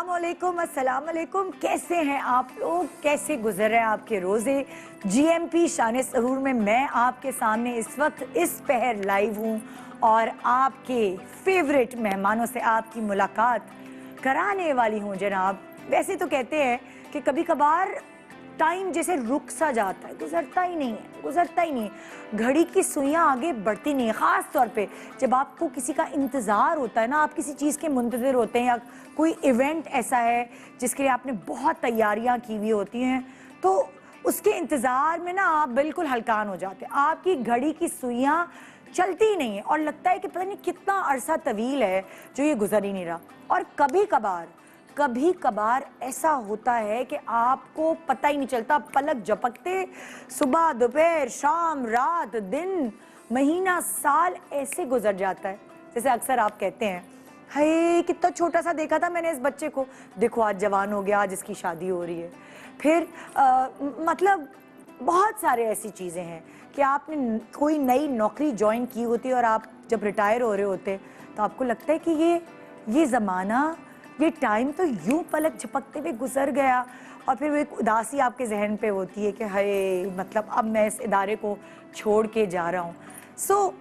अस्सलाम वालेकुम। कैसे हैं आप लोग? कैसे गुजर रहे हैं आपके रोज़े? जीएमपी शान सहूर में मैं आपके सामने इस वक्त इस पहर लाइव हूँ और आपके फेवरेट मेहमानों से आपकी मुलाकात कराने वाली हूँ जनाब। वैसे तो कहते हैं कि कभी कभार टाइम जैसे रुक सा जाता है, गुजरता ही नहीं है, घड़ी की सुइयां आगे बढ़ती नहीं है। ख़ास तौर पे जब आपको किसी का इंतज़ार होता है ना, आप किसी चीज़ के मुंतज़िर होते हैं या कोई इवेंट ऐसा है जिसके लिए आपने बहुत तैयारियां की हुई होती हैं, तो उसके इंतज़ार में ना आप बिल्कुल हलकान हो जाते हैं। आपकी घड़ी की सुइयां चलती ही नहीं है और लगता है कि पता नहीं कितना अरसा तवील है जो ये गुजर ही नहीं रहा। और कभी कभार ऐसा होता है कि आपको पता ही नहीं चलता, पलक झपकते सुबह दोपहर शाम रात दिन महीना साल ऐसे गुजर जाता है जैसे अक्सर आप कहते हैं, हाय कितना छोटा सा देखा था मैंने इस बच्चे को, देखो आज जवान हो गया, आज इसकी शादी हो रही है। फिर मतलब बहुत सारे ऐसी चीज़ें हैं कि आपने कोई नई नौकरी ज्वाइन की होती है और आप जब रिटायर हो रहे होते तो आपको लगता है कि ये ज़माना, ये टाइम तो यूं पलक झपकते हुए गुजर गया। और फिर वो एक उदासी आपके जहन पे होती है कि हाय मतलब अब मैं इस इदारे को छोड़ के जा रहा हूँ। सो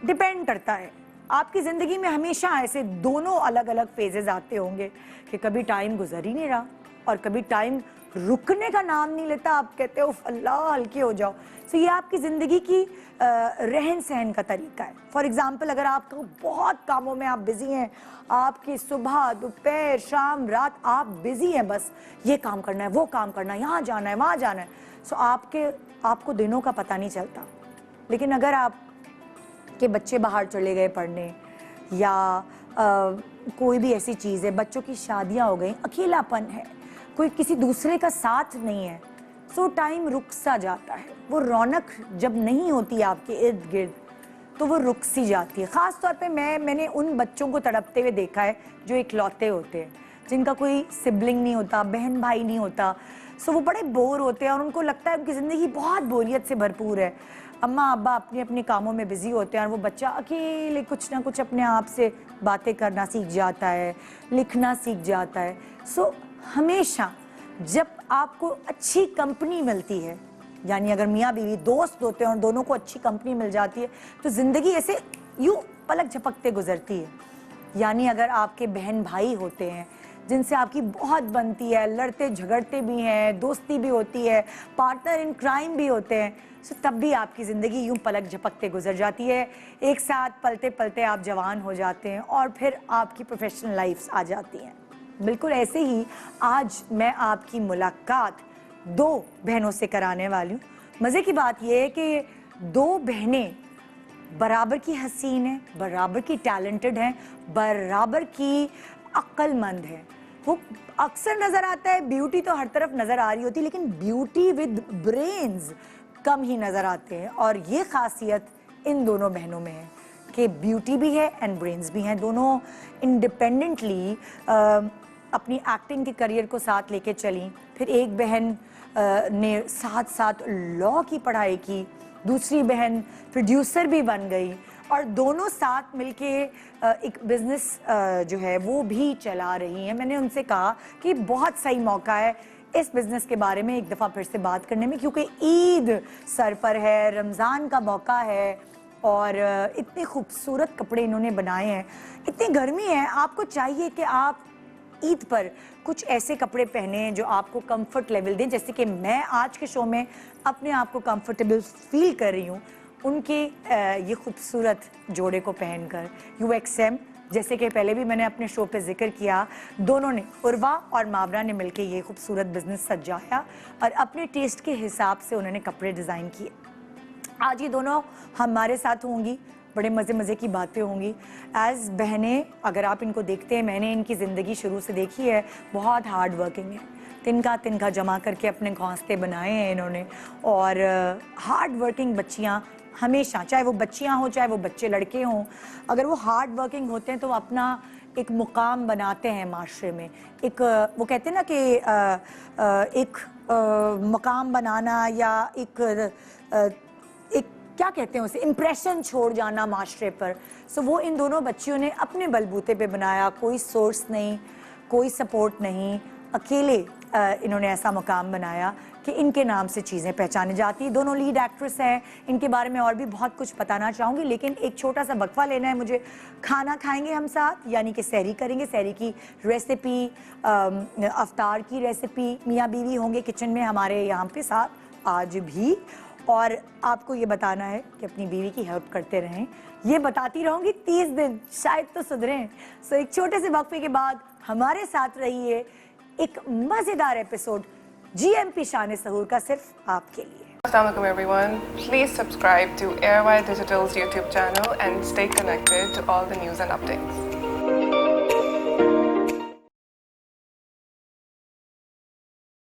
डिपेंड करता है, आपकी ज़िंदगी में हमेशा ऐसे दोनों अलग अलग फेजेस आते होंगे कि कभी टाइम गुजर ही नहीं रहा और कभी टाइम रुकने का नाम नहीं लेता। आप कहते हो अल्लाह हल्के हो जाओ। सो ये आपकी ज़िंदगी की रहन सहन का तरीका है। फॉर एग्ज़ाम्पल अगर आपको बहुत कामों में आप बिज़ी हैं, आपकी सुबह दोपहर शाम रात आप बिज़ी हैं, बस ये काम करना है वो काम करना है, यहाँ जाना है वहाँ जाना है, सो आपको दिनों का पता नहीं चलता। लेकिन अगर आप के बच्चे बाहर चले गए पढ़ने या कोई भी ऐसी चीज़ है, बच्चों की शादियाँ हो गई, अकेलापन है, कोई किसी दूसरे का साथ नहीं है, सो टाइम रुक सा जाता है। वो रौनक जब नहीं होती आपके इर्द गिर्द तो वो रुक सी जाती है। ख़ास तौर पे मैंने उन बच्चों को तड़पते हुए देखा है जो इकलौते होते हैं, जिनका कोई सिबलिंग नहीं होता, बहन भाई नहीं होता। सो वो बड़े बोर होते हैं और उनको लगता है उनकी ज़िंदगी बहुत बोरियत से भरपूर है। अम्मा अब्बा अपने अपने कामों में बिज़ी होते हैं और वो बच्चा अकेले कुछ ना कुछ अपने आप से बातें करना सीख जाता है, लिखना सीख जाता है। सो हमेशा जब आपको अच्छी कंपनी मिलती है, यानी अगर मियाँ बीवी दोस्त होते हैं और दोनों को अच्छी कंपनी मिल जाती है, तो ज़िंदगी ऐसे यूँ पलक झपकते गुजरती है। यानी अगर आपके बहन भाई होते हैं जिनसे आपकी बहुत बनती है, लड़ते झगड़ते भी हैं, दोस्ती भी होती है, पार्टनर इन क्राइम भी होते हैं, सो तब भी आपकी ज़िंदगी यूँ पलक झपकते गुजर जाती है। एक साथ पलते पलते आप जवान हो जाते हैं और फिर आपकी प्रोफेशनल लाइफ्स आ जाती हैं। बिल्कुल ऐसे ही आज मैं आपकी मुलाकात दो बहनों से कराने वाली हूँ। मज़े की बात यह है कि दो बहनें बराबर की हसीन हैं, बराबर की टैलेंटेड हैं, बराबर की अक्लमंद हैं। वो अक्सर नज़र आता है, ब्यूटी तो हर तरफ नज़र आ रही होती है, लेकिन ब्यूटी विद ब्रेन्स कम ही नज़र आते हैं। और ये खासियत इन दोनों बहनों में है कि ब्यूटी भी है एंड ब्रेन्स भी हैं। दोनों इंडिपेंडेंटली अपनी एक्टिंग के करियर को साथ लेके चली। फिर एक बहन ने साथ साथ लॉ की पढ़ाई की, दूसरी बहन प्रोड्यूसर भी बन गई और दोनों साथ मिलके एक बिज़नेस जो है वो भी चला रही हैं। मैंने उनसे कहा कि बहुत सही मौका है इस बिज़नेस के बारे में एक दफ़ा फिर से बात करने में, क्योंकि ईद सर पर है, रमज़ान का मौका है और इतने खूबसूरत कपड़े इन्होंने बनाए हैं। इतनी गर्मी है, आपको चाहिए कि आप ईद पर कुछ ऐसे कपड़े पहने जो आपको कंफर्ट लेवल दें, जैसे कि मैं आज के शो में अपने आप को कंफर्टेबल फील कर रही हूँ उनके ये खूबसूरत जोड़े को पहनकर। UXM, जैसे कि पहले भी मैंने अपने शो पे जिक्र किया, दोनों ने, उर्वा और मावरा ने मिलकर ये खूबसूरत बिजनेस सजाया और अपने टेस्ट के हिसाब से उन्होंने कपड़े डिज़ाइन किए। आज ये दोनों हमारे साथ होंगी, बड़े मज़े की बातें होंगी। एज़ बहनें अगर आप इनको देखते हैं, मैंने इनकी ज़िंदगी शुरू से देखी है, बहुत हार्ड वर्किंग है, तिनका जमा करके अपने घोंसले बनाए हैं इन्होंने। और हार्ड वर्किंग बच्चियाँ हमेशा, चाहे वो बच्चियाँ हों चाहे वो बच्चे लड़के हों, अगर वो हार्ड वर्किंग होते हैं तो अपना एक मुकाम बनाते हैं माशरे में। एक वो कहते हैं ना कि एक मकाम बनाना या एक क्या कहते हैं उसे, इम्प्रेशन छोड़ जाना माशरे पर। सो वो इन दोनों बच्चियों ने अपने बलबूते पे बनाया। कोई सोर्स नहीं, कोई सपोर्ट नहीं, अकेले इन्होंने ऐसा मुकाम बनाया कि इनके नाम से चीज़ें पहचानी जाती हैं। दोनों लीड एक्ट्रेस हैं, इनके बारे में और भी बहुत कुछ बताना चाहूँगी, लेकिन एक छोटा सा वक्फा लेना है मुझे। खाना खाएंगे हम साथ, यानी कि सहरी करेंगे। सहरी की रेसिपी, अफ्तार की रेसिपी, मियाँ बीवी होंगे किचन में हमारे यहाँ पे साथ आज भी, और आपको ये बताना है कि अपनी बीवी की हेल्प करते रहें। ये बताती रहूँगी 30 दिन, शायद तो सुधरें। सो एक छोटे से वक्फे के बाद हमारे साथ रहिए, एक मज़ेदार एपिसोड GMP शान सहूर का सिर्फ आपके लिए। Assalamualaikum everyone. Please subscribe to Airwire Digital's YouTube channel and stay connected to all the news and updates.